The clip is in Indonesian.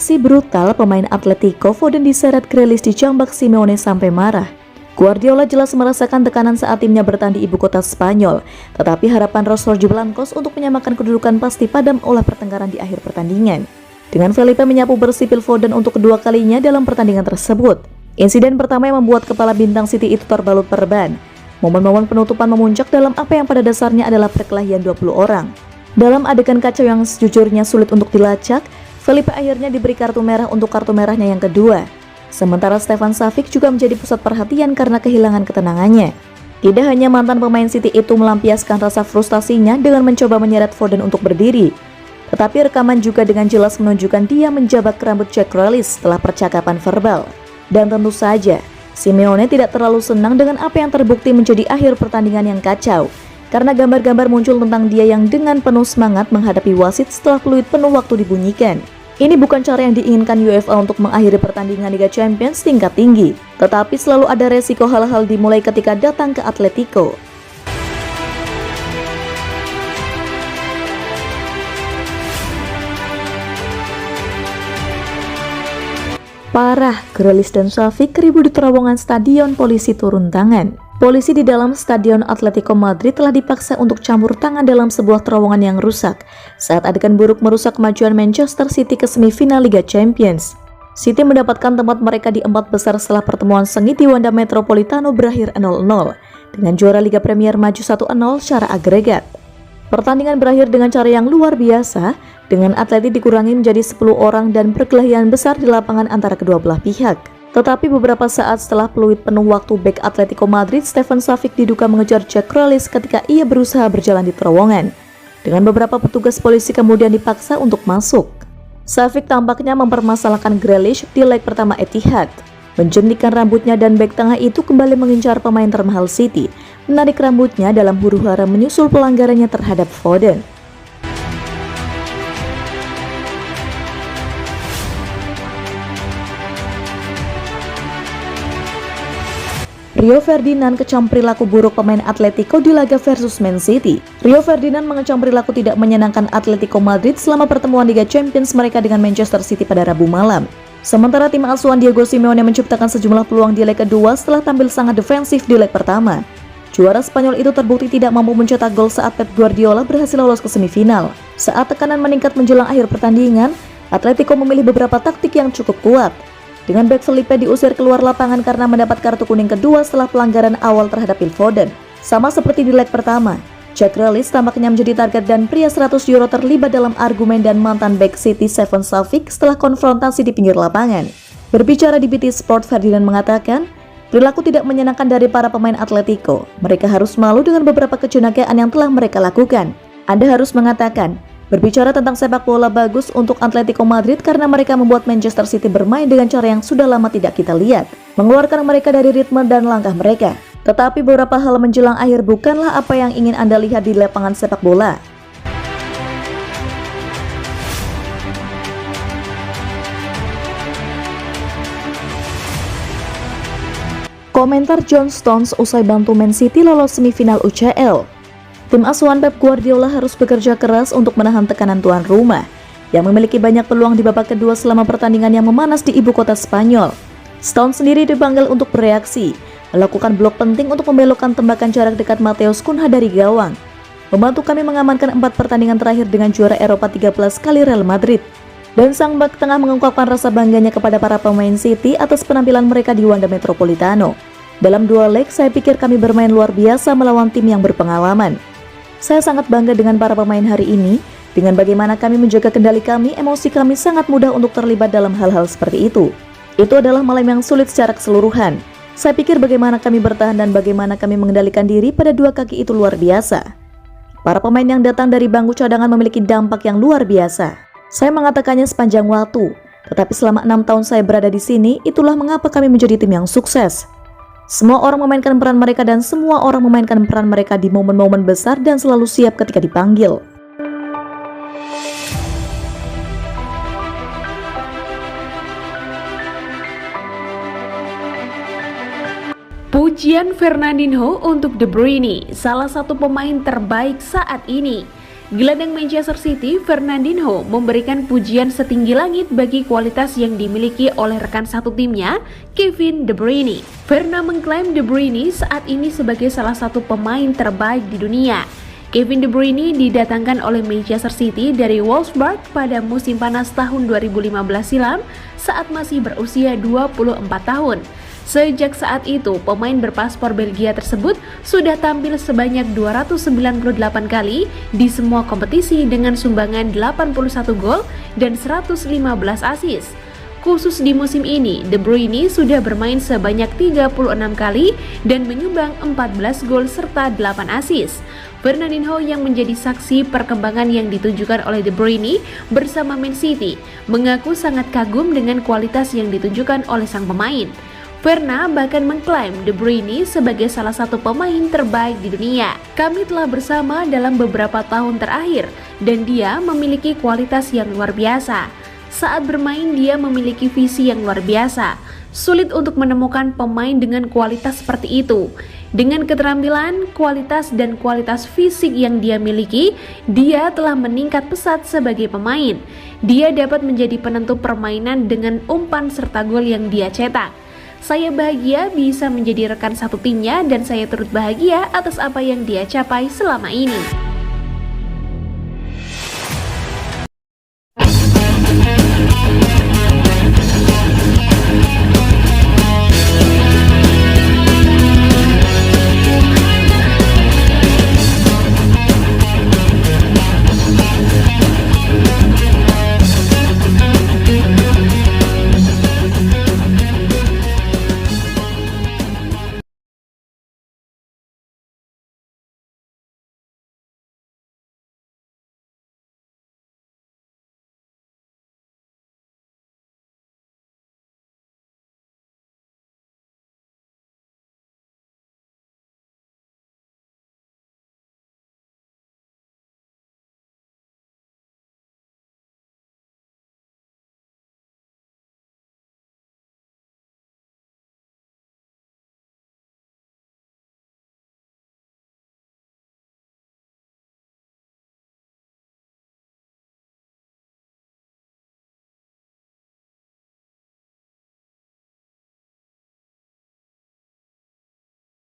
aksi brutal pemain Atletico, Foden diseret Grealish dijambak Simeone sampai marah. Guardiola jelas merasakan tekanan saat timnya bertahan di ibu kota Spanyol, tetapi harapan Los Blancos untuk menyamakan kedudukan pasti padam oleh pertengkaran di akhir pertandingan. Dengan Felipe menyapu bersih Phil Foden untuk kedua kalinya dalam pertandingan tersebut. Insiden pertama yang membuat kepala bintang City itu terbalut perban. Momen-momen penutupan memuncak dalam apa yang pada dasarnya adalah perkelahian 20 orang. Dalam adegan kacau yang sejujurnya sulit untuk dilacak, Felipe akhirnya diberi kartu merah untuk kartu merahnya yang kedua. Sementara Stefan Savic juga menjadi pusat perhatian karena kehilangan ketenangannya. Tidak hanya mantan pemain City itu melampiaskan rasa frustasinya dengan mencoba menyeret Foden untuk berdiri, tetapi rekaman juga dengan jelas menunjukkan dia menjabak rambut Jack Grealish setelah percakapan verbal. Dan tentu saja, Simeone tidak terlalu senang dengan apa yang terbukti menjadi akhir pertandingan yang kacau, karena gambar-gambar muncul tentang dia yang dengan penuh semangat menghadapi wasit setelah peluit penuh waktu dibunyikan. Ini bukan cara yang diinginkan UEFA untuk mengakhiri pertandingan Liga Champions tingkat tinggi, tetapi selalu ada resiko hal-hal dimulai ketika datang ke Atletico. Parah, Grealish dan Savic ribut di terowongan stadion, polisi turun tangan. Polisi di dalam stadion Atletico Madrid telah dipaksa untuk campur tangan dalam sebuah terowongan yang rusak saat adegan buruk merusak kemajuan Manchester City ke semifinal Liga Champions. City mendapatkan tempat mereka di 4 besar setelah pertemuan sengit di Wanda Metropolitano berakhir 0-0 dengan juara Liga Premier maju 1-0 secara agregat. Pertandingan berakhir dengan cara yang luar biasa, dengan Atleti dikurangi menjadi 10 orang dan perkelahian besar di lapangan antara kedua belah pihak. Tetapi beberapa saat setelah peluit penuh waktu, bek Atletico Madrid Stefan Savic diduga mengejar Jack Grealish ketika ia berusaha berjalan di terowongan. Dengan beberapa petugas polisi kemudian dipaksa untuk masuk. Savic tampaknya mempermasalahkan Grealish di leg pertama Etihad. Menjentikan rambutnya dan bek tengah itu kembali mengincar pemain termahal City, menarik rambutnya dalam huru-hara menyusul pelanggarannya terhadap Foden. Rio Ferdinand kecam perilaku buruk pemain Atletico di laga versus Man City. Rio Ferdinand mengecam perilaku tidak menyenangkan Atletico Madrid selama pertemuan Liga Champions mereka dengan Manchester City pada Rabu malam. Sementara tim asuhan Diego Simeone menciptakan sejumlah peluang di leg kedua setelah tampil sangat defensif di leg pertama. Juara Spanyol itu terbukti tidak mampu mencetak gol saat Pep Guardiola berhasil lolos ke semifinal. Saat tekanan meningkat menjelang akhir pertandingan, Atletico memilih beberapa taktik yang cukup kuat. Dengan bek Felipe diusir keluar lapangan karena mendapat kartu kuning kedua setelah pelanggaran awal terhadap Phil Foden. Sama seperti di leg pertama, Jack Grealish tampaknya menjadi target dan pria 100 euro terlibat dalam argumen dan mantan bek City Stefan Savic setelah konfrontasi di pinggir lapangan. Berbicara di BT Sport, Ferdinand mengatakan, perilaku tidak menyenangkan dari para pemain Atletico. Mereka harus malu dengan beberapa kejenakaan yang telah mereka lakukan. Anda harus mengatakan, berbicara tentang sepak bola bagus untuk Atletico Madrid karena mereka membuat Manchester City bermain dengan cara yang sudah lama tidak kita lihat, mengeluarkan mereka dari ritme dan langkah mereka. Tetapi beberapa hal menjelang akhir bukanlah apa yang ingin Anda lihat di lapangan sepak bola. Komentar John Stones usai bantu Man City lolos semifinal UCL. Tim asuhan Pep Guardiola harus bekerja keras untuk menahan tekanan tuan rumah yang memiliki banyak peluang di babak kedua selama pertandingan yang memanas di ibu kota Spanyol. Stones sendiri dipanggil untuk bereaksi, melakukan blok penting untuk membelokkan tembakan jarak dekat Matheus Cunha dari gawang. Membantu kami mengamankan 4 pertandingan terakhir dengan juara Eropa 13 kali Real Madrid. Dan sang bek tengah mengungkapkan rasa bangganya kepada para pemain City atas penampilan mereka di Wanda Metropolitano. Dalam 2 leg, saya pikir kami bermain luar biasa melawan tim yang berpengalaman. Saya sangat bangga dengan para pemain hari ini, dengan bagaimana kami menjaga kendali kami, emosi kami sangat mudah untuk terlibat dalam hal-hal seperti itu. Itu adalah malam yang sulit secara keseluruhan. Saya pikir bagaimana kami bertahan dan bagaimana kami mengendalikan diri pada 2 kaki itu luar biasa. Para pemain yang datang dari bangku cadangan memiliki dampak yang luar biasa. Saya mengatakannya sepanjang waktu, tetapi selama 6 tahun saya berada di sini, itulah mengapa kami menjadi tim yang sukses. Semua orang memainkan peran mereka dan semua orang memainkan peran mereka di momen-momen besar dan selalu siap ketika dipanggil. Pujian Fernandinho untuk De Bruyne, salah satu pemain terbaik saat ini. Gelandang Manchester City, Fernandinho, memberikan pujian setinggi langit bagi kualitas yang dimiliki oleh rekan satu timnya, Kevin De Bruyne. Verna mengklaim De Bruyne saat ini sebagai salah satu pemain terbaik di dunia. Kevin De Bruyne didatangkan oleh Manchester City dari Wolfsburg pada musim panas tahun 2015 silam saat masih berusia 24 tahun. Sejak saat itu, pemain berpaspor Belgia tersebut sudah tampil sebanyak 298 kali di semua kompetisi dengan sumbangan 81 gol dan 115 assist. Khusus di musim ini, De Bruyne sudah bermain sebanyak 36 kali dan menyumbang 14 gol serta 8 assist. Fernandinho yang menjadi saksi perkembangan yang ditunjukkan oleh De Bruyne bersama Man City mengaku sangat kagum dengan kualitas yang ditunjukkan oleh sang pemain. Verna bahkan mengklaim De Bruyne sebagai salah satu pemain terbaik di dunia. Kami telah bersama dalam beberapa tahun terakhir dan dia memiliki kualitas yang luar biasa. Saat bermain dia memiliki visi yang luar biasa. Sulit untuk menemukan pemain dengan kualitas seperti itu. Dengan keterampilan, kualitas, dan kualitas fisik yang dia miliki, dia telah meningkat pesat sebagai pemain. Dia dapat menjadi penentu permainan dengan umpan serta gol yang dia cetak. Saya bahagia bisa menjadi rekan satu timnya dan saya turut bahagia atas apa yang dia capai selama ini.